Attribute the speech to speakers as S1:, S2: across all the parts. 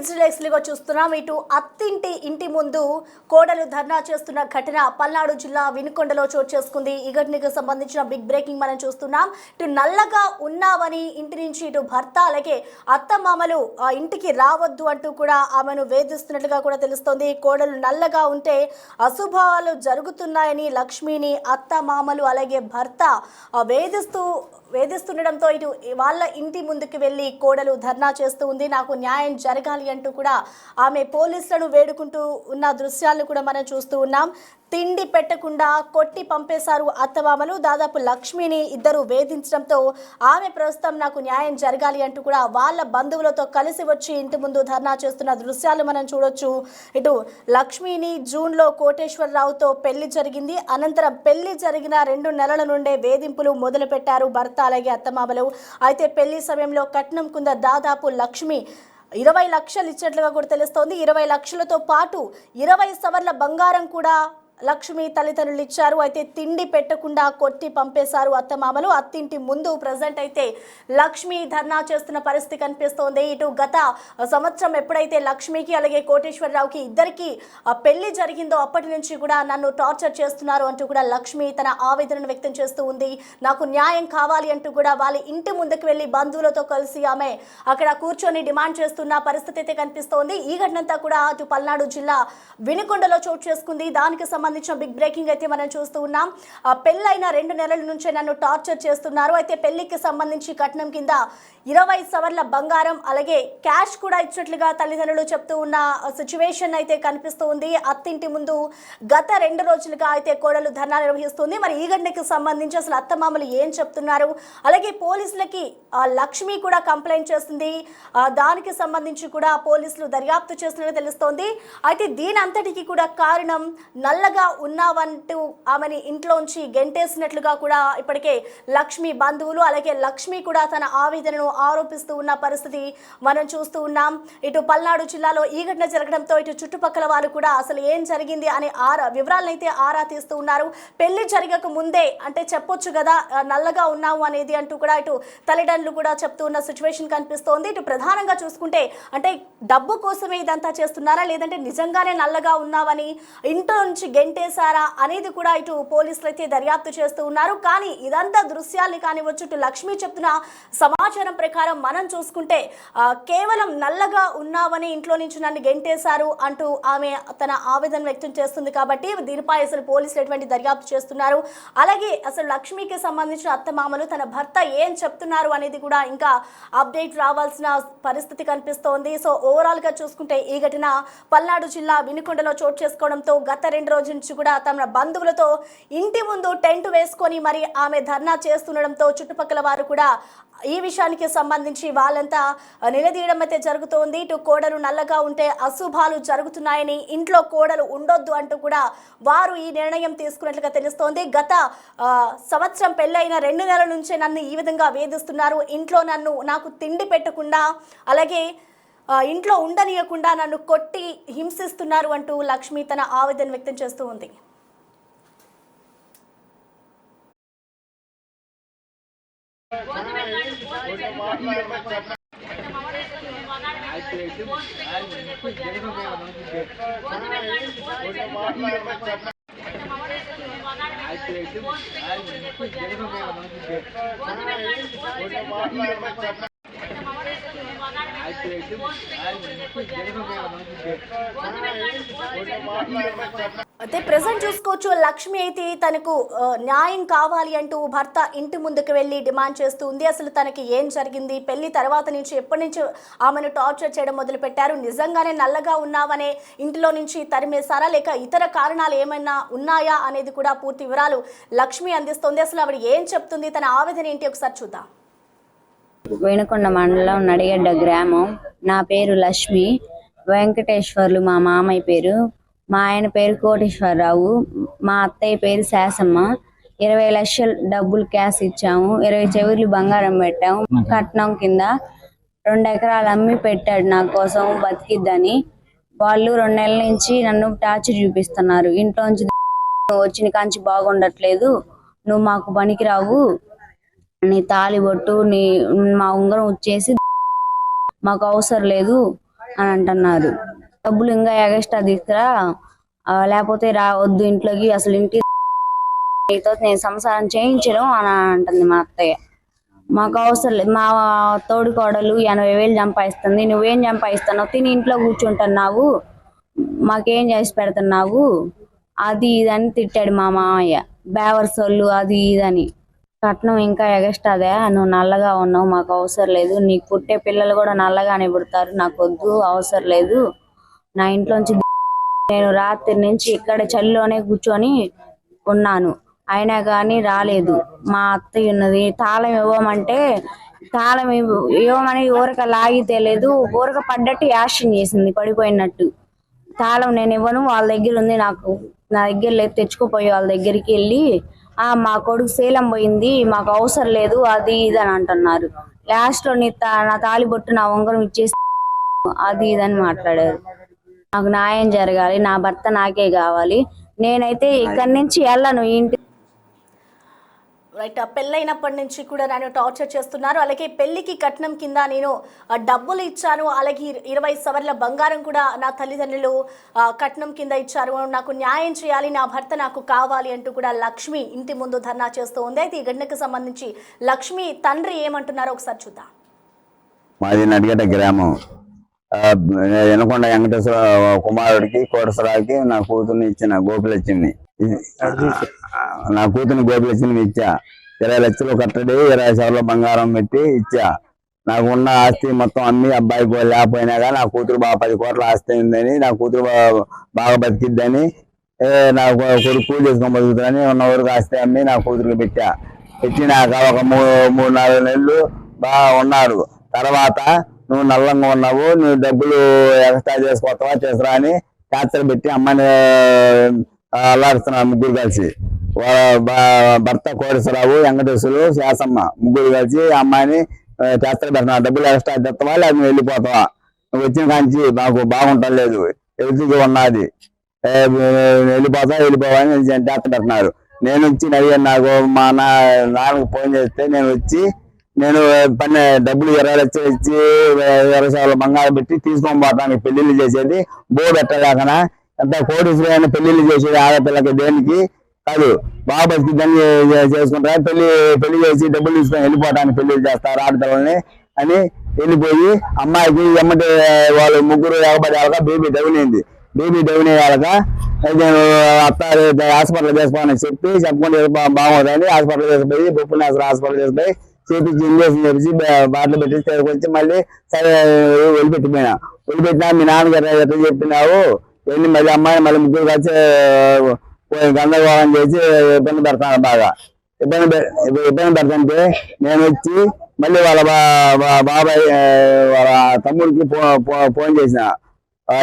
S1: Digital చూస్తున్నాం. ఇటు అత్తింటి ఇంటి ముందు కోడలు ధర్నా చేస్తున్న ఘటన పల్నాడు జిల్లా వినుకొండలో చోటు చేసుకుంది. ఈ ఘటనకు సంబంధించిన బిగ్ బ్రేకింగ్ మనం చూస్తున్నాం. ఇటు నల్లగా ఉన్నావని ఇంటి నుంచి ఇటు భర్త అలాగే అత్తమామలు ఇంటికి రావద్దు అంటూ కూడా ఆమెను వేధిస్తున్నట్లుగా కూడా తెలుస్తోంది. కోడలు నల్లగా ఉంటే అశుభాలు జరుగుతున్నాయని లక్ష్మిని అత్తమామలు అలాగే భర్త వేధిస్తుండడంతో ఇటు వాళ్ళ ఇంటి ముందుకు వెళ్ళి కోడలు ధర్నా చేస్తూ ఉంది. నాకు న్యాయం జరగాలి అంటూ కూడా ఆమె పోలీసులను వేడుకుంటూ ఉన్న దృశ్యాలను కూడా మనం చూస్తూ ఉన్నాం. తిండి పెట్టకుండా కొట్టి పంపేశారు అత్తమామలు. దాదాపు లక్ష్మిని ఇద్దరు వేధించడంతో ఆమె ప్రస్తుతం నాకు న్యాయం జరగాలి అంటూ కూడా వాళ్ళ బంధువులతో కలిసి వచ్చి ఇంటి ముందు ధర్నా చేస్తున్న దృశ్యాలు మనం చూడొచ్చు. ఇటు లక్ష్మిని జూన్లో కోటేశ్వరరావుతో పెళ్లి జరిగింది. అనంతరం పెళ్లి జరిగిన 2 నెలల నుండే వేధింపులు మొదలు పెట్టారు భర్త అలాగే అత్తమామలు. అయితే పెళ్లి సమయంలో కట్నం కింద దాదాపు లక్ష్మి 20 లక్షలు ఇచ్చినట్లుగా కూడా తెలుస్తోంది. 20 లక్షలతో పాటు 20 సవర్ల బంగారం కూడా లక్ష్మి తల్లిదండ్రులు ఇచ్చారు. అయితే తిండి పెట్టకుండా కొట్టి పంపేశారు అత్తమామలు. అత్తింటి ముందు ప్రజెంట్ అయితే లక్ష్మి ధర్నా చేస్తున్న పరిస్థితి కనిపిస్తోంది. ఇటు గత సంవత్సరం ఎప్పుడైతే లక్ష్మికి అలాగే కోటేశ్వరరావుకి ఇద్దరికి పెళ్లి జరిగిందో అప్పటి నుంచి కూడా నన్ను టార్చర్ చేస్తున్నారు అంటూ కూడా లక్ష్మి తన ఆవేదనను వ్యక్తం చేస్తూ ఉంది. నాకు న్యాయం కావాలి అంటూ కూడా వాళ్ళ ఇంటి ముందుకు వెళ్ళి బంధువులతో కలిసి ఆమె అక్కడ కూర్చొని డిమాండ్ చేస్తున్న పరిస్థితి అయితే కనిపిస్తోంది. ఈ ఘటనంతా కూడా అటు పల్నాడు జిల్లా వినుకొండలో చోటు చేసుకుంది. దానికి సంబంధించిన బిగ్ బ్రేకింగ్ అయితే మనం చూస్తూ ఉన్నాం. పెళ్ళైన 2 నెలల నుంచే నన్ను టార్చర్ చేస్తున్నారు. అయితే పెళ్లికి సంబంధించి కట్నం కింద 20 సవర్ల బంగారం అలాగే క్యాష్ కూడా ఇచ్చినట్లుగా తల్లిదండ్రులు చెప్తూ ఉన్న సిచ్యువేషన్ అయితే కనిపిస్తూ ఉంది. అత్తింటి ముందు గత 2 రోజులుగా అయితే కోడలు ధర్నా నిర్వహిస్తుంది. మరి ఈ ఘటనకి సంబంధించి అసలు అత్తమామలు ఏం చెప్తున్నారు, అలాగే పోలీసులకి లక్ష్మి కూడా కంప్లైంట్ చేస్తుంది. దానికి సంబంధించి కూడా పోలీసులు దర్యాప్తు చేస్తున్నట్టు తెలుస్తోంది. అయితే దీని అంతటికి కూడా కారణం నల్లగా ఉన్నావంటూ ఆమెని ఇంట్లోంచి గెంటేసినట్లుగా కూడా ఇప్పటికే లక్ష్మి బంధువులు అలాగే లక్ష్మి కూడా తన ఆవేదనను ఆరోపిస్తూ ఉన్న పరిస్థితి మనం చూస్తూ ఉన్నాం. ఇటు పల్నాడు జిల్లాలో ఈ ఘటన జరగడంతో ఇటు చుట్టుపక్కల వారు కూడా అసలు ఏం జరిగింది అనే వివరాలను అయితే ఆరా తీస్తూ ఉన్నారు. పెళ్లి జరగక ముందే అంటే చెప్పొచ్చు కదా నల్లగా ఉన్నావు అనేది అంటూ కూడా ఇటు తల్లిదండ్రులు కూడా చెప్తూ ఉన్న సిచ్యువేషన్ కనిపిస్తోంది. ఇటు ప్రధానంగా చూసుకుంటే అంటే డబ్బు కోసమే ఇదంతా చేస్తున్నారా లేదంటే నిజంగానే నల్లగా ఉన్నావని ఇంట్లో నుంచి గెంటేశారా అనేది కూడా ఇటు పోలీసులు అయితే దర్యాప్తు చేస్తూ ఉన్నారు. కానీ ఇదంతా దృశ్యాల్ని కానివచ్చు ఇటు లక్ష్మి చెప్తున్న సమాచారం ప్రకారం మనం చూసుకుంటే కేవలం నల్లగా ఉన్నావని ఇంట్లో నుంచి నన్ను గెంటేశారు అంటూ ఆమె తన ఆవేదన వ్యక్తం చేస్తుంది. కాబట్టి దీనిపై అసలు పోలీసులు ఎటువంటి దర్యాప్తు చేస్తున్నారు, అలాగే అసలు లక్ష్మికి సంబంధించిన అత్తమామలు తన భర్త ఏం చెప్తున్నారు అనేది కూడా ఇంకా అప్డేట్ రావాల్సిన పరిస్థితి కనిపిస్తోంది. సో ఓవరాల్ గా చూసుకుంటే ఈ ఘటన పల్నాడు జిల్లా వినుకొండలో చోటు చేసుకోవడంతో గత 2 రోజుల నుంచి కూడా తమ బంధువులతో ఇంటి ముందు టెంట్ వేసుకొని మరి ఆమె ధర్నా చేస్తుండడంతో చుట్టుపక్కల వారు కూడా ఈ విషయానికి సంబంధించి వాళ్ళంతా నిలదీయడం అయితే జరుగుతోంది. ఇటు కోడలు నల్లగా ఉంటే అశుభాలు జరుగుతున్నాయని ఇంట్లో కోడలు ఉండొద్దు అంటూ కూడా వారు ఈ నిర్ణయం తీసుకున్నట్లుగా తెలుస్తోంది. గత సంవత్సరం పెళ్ళైన 2 నెలల నుంచే నన్ను ఈ విధంగా వేధిస్తున్నారు. ఇంట్లో నాకు తిండి పెట్టకుండా అలాగే ఇంట్లో ఉండనీయకుండా నన్ను కొట్టి హింసిస్తున్నారు అంటూ లక్ష్మి తన ఆవేదన వ్యక్తం చేస్తూ ఉంది. అయితే ప్రెసెంట్ చూసుకోవచ్చు లక్ష్మి అయితే తనకు న్యాయం కావాలి అంటూ భర్త ఇంటి ముందుకు వెళ్ళి డిమాండ్ చేస్తూ ఉంది. అసలు తనకి ఏం జరిగింది, పెళ్లి తర్వాత నుంచి ఎప్పటి నుంచి ఆమెను టార్చర్ చేయడం మొదలు పెట్టారు, నిజంగానే నల్లగా ఉన్నావనే ఇంటిలో నుంచి తరిమేశారా లేక ఇతర కారణాలు ఏమైనా ఉన్నాయా అనేది కూడా పూర్తి వివరాలు లక్ష్మి అందిస్తోంది. అసలు ఆవిడ ఏం చెప్తుంది, తన ఆవేదన ఏంటి ఒకసారి చూద్దాం.
S2: వినుకొండ మండలం నడిగడ్డ గ్రామం. నా పేరు లక్ష్మి. వెంకటేశ్వర్లు మా మామయ్య పేరు. మా ఆయన పేరు కోటేశ్వరరావు. మా అత్తయ్య పేరు శాసమ్మ. 20 లక్షలు డబ్బులు క్యాష్ ఇచ్చాము. 20 చెవులు బంగారం పెట్టాము. కట్నం కింద 2 ఎకరాలు అమ్మి పెట్టాడు నా కోసం బతికిద్దని. వాళ్ళు 2 నెలల నుంచి నన్ను టార్చర్ చూపిస్తున్నారు. ఇంట్లోంచి వచ్చిన కాంచి బాగుండట్లేదు, నువ్వు మాకు పనికిరావు, నీ తాళి బొట్టు మా ఉంగరం వచ్చేసి మాకు అవసరం లేదు, అని అంటున్నారు. డబ్బులు ఇంకా ఎగస్ట్రా తీసుకురా, లేకపోతే వద్దు ఇంట్లోకి, అసలు నీతో నేను సంసారం చేయించను అని అంటుంది మా అత్తయ్య. మాకు అవసరం లేదు, మా తోడు కోడలు 80,000 సంపాదిస్తుంది, నువ్వేం సంపాదిస్తున్నావు, తిని ఇంట్లో కూర్చుంటున్నావు, మాకేం చేసి పెడుతున్నావు, అది ఇదని తిట్టాడు మా మామయ్య. బేవర్సోళ్ళు అది ఇదని. కట్నం ఇంకా ఎగస్ట్రాదే, నువ్వు నల్లగా ఉన్నావు, మాకు అవసరం లేదు, నీకు పుట్టే పిల్లలు కూడా నల్లగానే పుడతారు, నాకు వద్దు, అవసరం లేదు, నా ఇంట్లోంచి నేను రాత్రి నుంచి ఇక్కడ చలిలోనే కూర్చొని ఉన్నాను, అయినా కానీ రాలేదు. మా అత్తయ్య ఉన్నది, తాళం ఇవ్వమంటే తాళం ఇవ్వమని ఊరక లాగితే లేదు, ఊరక పడ్డట్టు యాక్షన్ చేసింది పడిపోయినట్టు. తాళం నేను ఇవ్వను, వాళ్ళ దగ్గర ఉంది, నా దగ్గర లేదు, తెచ్చుకోపోయి వాళ్ళ దగ్గరికి వెళ్ళి మా కొడుకు శీలం పోయింది, మాకు అవసరం లేదు, అది ఇది అని అంటున్నారు. లాస్ట్ లో నా తాళిబొట్టు నా ఉంగరం ఇచ్చేసి అది ఇదని మాట్లాడారు. నాకు న్యాయం జరగాలి, నా భర్త నాకే కావాలి, నేనైతే ఇక్కడి నుంచి వెళ్ళను ఇంటి.
S1: రైట్, పెళ్ళైనప్పటి నుంచి కూడా నన్ను టార్చర్ చేస్తున్నారు. అలాగే పెళ్లికి కట్నం కింద నేను డబ్బులు ఇచ్చాను, అలాగే 20 సవర్ల బంగారం కూడా నా తల్లిదండ్రులు కట్నం కింద ఇచ్చారు, నాకు న్యాయం చేయాలి, నా భర్త నాకు కావాలి అంటూ కూడా లక్ష్మి ఇంటి ముందు ధర్నా చేస్తూ ఉంది. అయితే ఈ ఘటనకు సంబంధించి లక్ష్మి తండ్రి ఏమంటున్నారో ఒకసారి చూద్దాం.
S3: మాది నడిగడ్డ గ్రామం. ఎనకొండ వెంకటేశ్వర కుమారుడికి కోటసరావుకి నా కూతుర్ని ఇచ్చిన గోపిలక్ష్మిని, నా కూతుర్ని గోపిలక్ష్మిని ఇచ్చా. 20 లక్షలు కట్టడి, 20 సవర్ల బంగారం పెట్టి ఇచ్చా. నాకు ఉన్న ఆస్తి మొత్తం అమ్మి, అబ్బాయికి లేకపోయినా కానీ నా కూతురు బాగా 10 కోట్ల ఆస్తి ఉందని, నా కూతురు బాగా బతికిద్దని, నా కొడుకు కూలి చేసుకొని బతుకుతుందని ఉన్న ఊరికి ఆస్తి అమ్మి నా కూతురికి పెట్టా. పెట్టినాక ఒక 3-4 నెలలు బాగా ఉన్నారు. తర్వాత నువ్వు నల్లంగా ఉన్నావు, నువ్వు డబ్బులు ఎక్స్ట్రా చేసుకోవా చేసరా అని టార్చర్ పెట్టి అమ్మాయిని అల్లాడుతున్నారు. ముగ్గురు కలిసి, భర్త కోటేశ్వరరావు, వెంకటేశ్వరు, శాసమ్మ ముగ్గురు కలిసి అమ్మాయిని టార్చర్ పెడుతున్నారు. డబ్బులు ఎక్స్ట్రా తెస్తావా లేదా నువ్వు వెళ్ళిపోతావా, నువ్వు వచ్చిన కాంచి మాకు బాగుంటం లేదు, ఎదుటిగా ఉన్నది, వెళ్ళిపోవా అని టార్చర్ పెడుతున్నారు. నేను వచ్చి అడిగాను, నాకు మా నాన్నకు ఫోన్ చేస్తే నేను డబ్బులు 20 లక్షలు ఇచ్చి 20 సవర్ల బంగారం పెట్టి తీసుకొని పోతాను, పెళ్లిళ్ళు చేసేది బోర్డు ఎట్టలేకనా, ఎంత కోటీశ్వరైన పెళ్లిళ్ళు చేసేది ఆడపిల్లకి దేనికి కాదు, బాగా బతికిద్దని చేసుకుంటారు, పెళ్లి చేసి డబ్బులు తీసుకొని వెళ్ళిపోవటానికి పెళ్లిళ్ళు చేస్తారు ఆడపిల్లల్ని అని వెళ్ళిపోయి, అమ్మాయికి ఎమ్మటి వాళ్ళు ముగ్గురు ఎగబడేయాలక బేబీ డౌన్ అయ్యాక నేను అత్త హాస్పిటల్ చేసుకోవాలని చెప్పుకుంటే బాగుందని హాస్పిటల్ చేసిపోయి, బొప్పునేశ్వర హాస్పిటల్ చేసిపోయి చేపించి ఇంజక్షన్ చేపించి బాటలు పెట్టి తీసుకొచ్చి మళ్ళీ సరే వదిలిపెట్టిపోయినా. మీ నాన్నగారు ఎట్లా చెప్పినావు వెళ్ళి మళ్ళీ అమ్మాయిని మళ్ళీ ముగ్గురు కలిసి గందరగోళం చేసి ఇబ్బంది పెడతాను, బాగా ఇబ్బంది పెడతాంటే నేను వచ్చి మళ్ళీ వాళ్ళ బాబాయ్ వాళ్ళ తమ్ముడికి ఫోన్ చేసిన,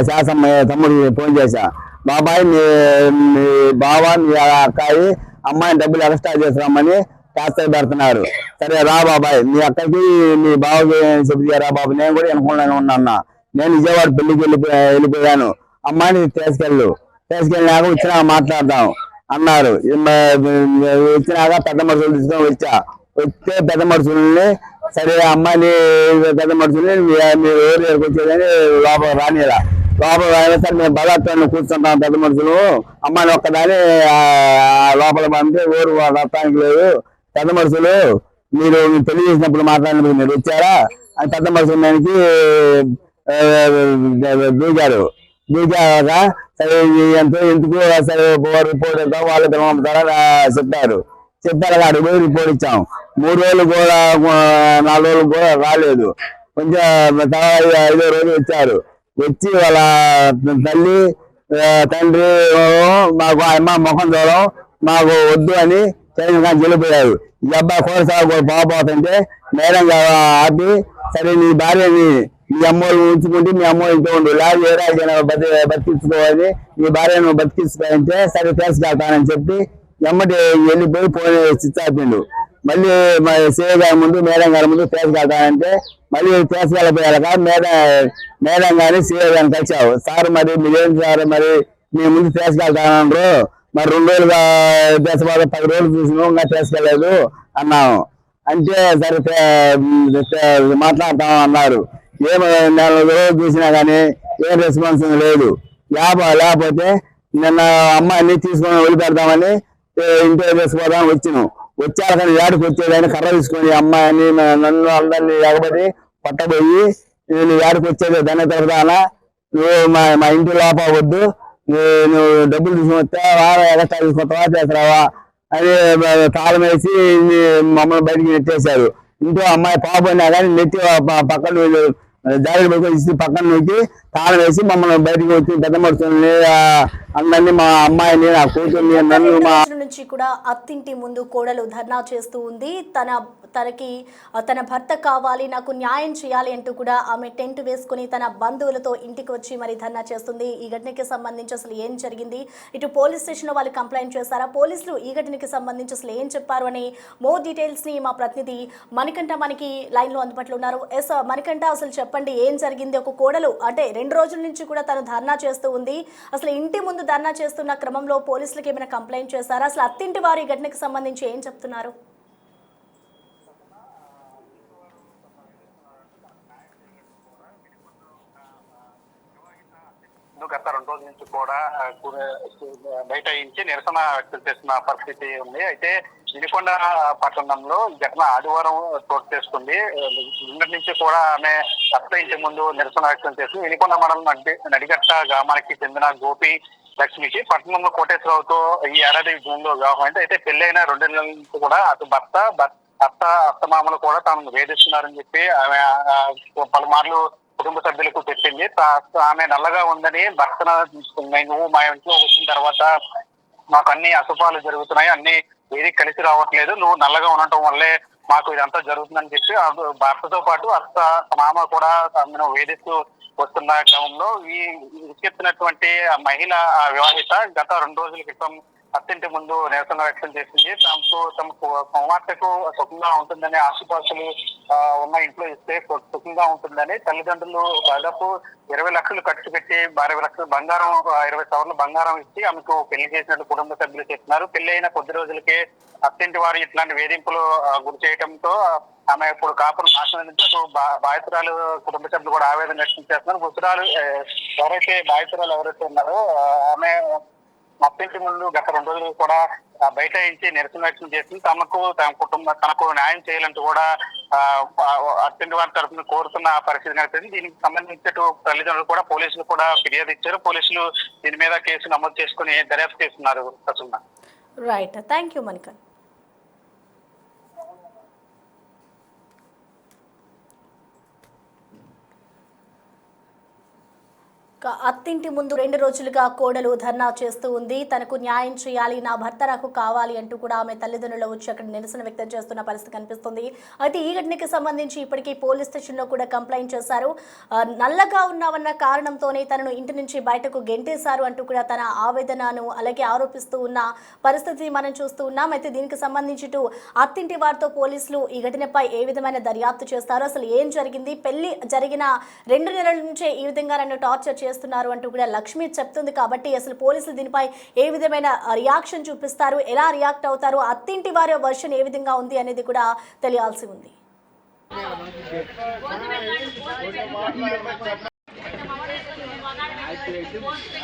S3: శాసమ్మ తమ్ముడికి ఫోన్ చేశా, బాబాయ్ మీ బావ మీ అక్కాయి అమ్మాయిని డబ్బులు ఎక్స్ట్రా చేసినామని టార్చర్ పెడుతున్నారు. సరే రా బాబాయ్, మీ అక్కకి మీ బావకి చెప్తారా బాబు, నేను కూడా అనుకున్నాను ఉన్నా, నేను విజయవాడ పెళ్లికి వెళ్ళిపోయాను, అమ్మాయిని తీసుకెళ్ళినాక వచ్చినా మాట్లాడదాం అన్నారు. వచ్చినాక పెద్ద మనుషులు తీసుకొని వస్తే పెద్ద మనుషుల్ని సరే అమ్మాయిని పెద్ద మనుషుల్ని మీరు ఎవరు దగ్గరికి వచ్చేదని లోపల రానిలా, సరే మేము బలాత్కారాన్ని కూర్చుంటాం, పెద్ద మనుషులు అమ్మాయిని ఒక్కదాని లోపల పంపితే ఊరు రత్తానికి లేదు, పెద్ద మనుషులు మీరు పెళ్లి చేసినప్పుడు మాట్లాడినప్పుడు మీరు వచ్చారా అని పెద్ద మనుషులు దానికి దూకాక సరే ఎందుకు సరే రిపోర్ట్ వెళ్తాం, వాళ్ళు పంపుతారా చెప్పారు. అక్కడికి పోయి రిపోర్ట్ ఇచ్చాం. 3 రోజులు కూడా 4 రోజులు కూడా రాలేదు. కొంచెం 5వ రోజు వచ్చారు. వచ్చి వాళ్ళ తండ్రి మాకు అమ్మ ముఖం చూడడం మాకు వద్దు అని చెల్లిపోయారు. ఈ అబ్బాయి కోటసాగు పోతుంటే మేడం ఆపి సరే నీ భార్యని మీ అమ్మోళ్ళు ఉంచుకుంటే మీ అమ్మోళ్ళు ఇంట్లో ఉండు, లేదా బతికించుకోవాలి, నీ భార్యను బతికించుకోవాలంటే సరే తీసుకెళ్తానని చెప్పి ఎమ్మటి వెళ్ళిపోయి ఫోన్ స్విచ్ ఆపిండు. మళ్ళీ సిఐ గారి ముందు మేడం గారి ముందు తీసుకెళ్తానంటే మళ్ళీ తీసుకెళ్ళిపోయాక మేడం గారిని సిఐ గారిని కలిసావు. సార్ మరి మీరేం సార్ మరి మీ ముందు తీసుకెళ్తానన్నారు, మరి 2 రోజులుగా 10 రోజులు చూసినావు ఇంకా తీసుకెళ్లేదు అన్నాము. అంటే సరే మాట్లాడతాం అన్నారు. ఏం నెల రోజులు చూసినా కానీ ఏం రెస్పాన్స్ లేదు. లేకపోతే నిన్న అమ్మాయిని తీసుకొని వదిలిపెడతామని ఇంటి వేసుకోవడం వచ్చినాం. వచ్చాక కానీ ఏడుకు వచ్చేదాన్ని కర్ర తీసుకొని అమ్మాయిని నన్ను అందరినీ ఎగబడి పట్టబోయి నేను ఏడుకు వచ్చేది దాన్ని తరపుదానా నువ్వు మా ఇంటి లోపవద్దు, నువ్వు డబ్బులు తీసుకొని వస్తే ఎగస్ట్రా తీసుకొస్తావా చేస్తావా అని తాళం వేసి మమ్మల్ని బయటికి నెట్టేశారు. ఇంట్లో అమ్మాయి పాప అయినా కానీ నెట్టి పక్కన జాగ్రత్త పడుకొని ఇచ్చి పక్కన నొక్కి తాళం వేసి మమ్మల్ని బయటికి వచ్చి పెద్ద మనుషుల్ని అందరినీ మా అమ్మాయిని నా కూతుర్ని నన్ను
S1: నుంచి కూడా అత్తింటి ముందు కోడలు ధర్నా చేస్తూ ఉంది. తన భర్త కావాలి, నాకు న్యాయం చేయాలి అంటూ కూడా ఆమె టెంట్ వేసుకుని తన బంధువులతో ఇంటికి వచ్చి మరి ధర్నా చేస్తుంది. ఈ ఘటనకి సంబంధించి అసలు ఏం జరిగింది, ఇటు పోలీస్ స్టేషన్లో వాళ్ళు కంప్లైంట్ చేశారా, పోలీసులు ఈ ఘటనకి సంబంధించి అసలు ఏం చెప్పారు అని మోర్ డీటెయిల్స్ ని మా ప్రతినిధి మణికంఠ మనకి లైన్ లో అందుబాటులో ఉన్నారు. ఎస్ మణికంఠ, అసలు చెప్పండి ఏం జరిగింది? ఒక కోడలు అంటే 2 రోజుల నుంచి కూడా తను ధర్నా చేస్తూ ఉంది. అసలు ఇంటి ముందు ధర్నా చేస్తున్న క్రమంలో పోలీసులకు ఏమైనా కంప్లైంట్ చేశారా? అసలు అత్తింటి వారు ఈ ఘటనకి సంబంధించి ఏం చెప్తున్నారు?
S4: గత 2 రోజుల నుంచి కూడా బైఠాయించి నిరసన వ్యక్తం చేస్తున్న పరిస్థితి ఉంది. అయితే వినుకొండ పట్టణంలో ఘటన ఆదివారం చోటు చేసుకుంది. నిన్నటి నుంచి కూడా ఆమె భర్త ఇంటి ముందు నిరసన వ్యక్తం చేసింది. వినుకొండ మండలం నడిగట్ట గ్రామానికి చెందిన గోపి లక్ష్మికి పట్టణంలో కోటేశ్వరరావుతో ఈ ఏడాది జూన్ లో వివాహం అయింది. అయితే పెళ్లైన 2 నెలల నుంచి కూడా అటు అత్తమామలు కూడా తాను వేధిస్తున్నారని చెప్పి ఆమె పలుమార్లు కుటుంబ సభ్యులకు చెప్పింది. ఆమె నల్లగా ఉందని భర్తను నువ్వు మా ఇంట్లో వచ్చిన తర్వాత మాకు అన్ని అశుభాలు జరుగుతున్నాయి, అన్ని ఏది కలిసి రావట్లేదు, నువ్వు నల్లగా ఉండటం వల్లే మాకు ఇదంతా జరుగుతుందని చెప్పి భర్తతో పాటు మామ కూడా ఆమెను వేధిస్తూ వస్తున్న క్రమంలో ఈ చెప్తున్నటువంటి మహిళ వివాహిత గత 2 రోజుల క్రితం అత్తింటి ముందు నిరసన వ్యక్తం చేసింది. తమ కుమార్తెకు సుఖంగా ఉంటుందని ఆశుపాసులు ఉన్న ఇంట్లో ఇస్తే సుఖంగా ఉంటుందని తల్లిదండ్రులు దాదాపు 20 లక్షలు ఖర్చు పెట్టి 20 లక్షలు బంగారం 20 సవర్ల బంగారం ఇచ్చి ఆమెకు పెళ్లి చేసినట్టు కుటుంబ సభ్యులు చెప్తున్నారు. పెళ్లి అయిన కొద్ది రోజులకే అత్తింటి వారు ఇట్లాంటి వేధింపులు గురి చేయడంతో ఆమె ఇప్పుడు కాపురం నాశనం నుంచి బాధితురాలు కుటుంబ సభ్యులు కూడా ఆవేదన వ్యక్తం చేస్తున్నారు. మృతురాలు ఎవరైతే ఉన్నారో ఆమె అత్తింటి ముందు గత 2 రోజులు కూడా బైఠాయించి నిరసన వ్యక్తం చేసింది. తనకు న్యాయం చేయాలంటూ కూడా అత్తింటి వారి తరఫున కోరుతున్న పరిస్థితి కనిపిస్తుంది. దీనికి సంబంధించి తల్లిదండ్రులు కూడా పోలీసులు కూడా ఫిర్యాదు ఇచ్చారు. పోలీసులు దీని మీద కేసు నమోదు చేసుకుని దర్యాప్తు చేస్తున్నారు.
S1: Right, thank you Manikanta. అత్తింటి ముందు 2 రోజులుగా కోడలు ధర్నా చేస్తూ ఉంది. తనకు న్యాయం చేయాలి, నా భర్త నాకు కావాలి అంటూ కూడా ఆమె తల్లిదండ్రులు వచ్చి అక్కడ నిరసన వ్యక్తం చేస్తున్న పరిస్థితి కనిపిస్తుంది. అయితే ఈ ఘటనకి సంబంధించి ఇప్పటికీ పోలీస్ స్టేషన్లో కూడా కంప్లైంట్ చేశారు. నల్లగా ఉన్నామన్న కారణంతోనే తనను ఇంటి నుంచి బయటకు గెంటేశారు అంటూ కూడా తన ఆవేదనను అలాగే ఆరోపిస్తూ ఉన్న పరిస్థితి మనం చూస్తూ ఉన్నాం. అయితే దీనికి సంబంధించి అత్తింటి వారితో పోలీసులు ఈ ఘటనపై ఏ విధమైన దర్యాప్తు చేస్తారు, అసలు ఏం జరిగింది, పెళ్లి జరిగిన 2 నెలల నుంచే ఈ విధంగా నన్ను టార్చర్ చేస్తున్నారు అంటూ కూడా లక్ష్మి చెప్తుంది. కాబట్టి అసలు పోలీసులు దీనిపై ఏ విధమైన రియాక్షన్ చూపిస్తారు, ఎలా రియాక్ట్ అవుతారు, అత్తింటి వారి వర్షన్ ఏ విధంగా ఉంది అనేది కూడా తెలియాల్సి ఉంది.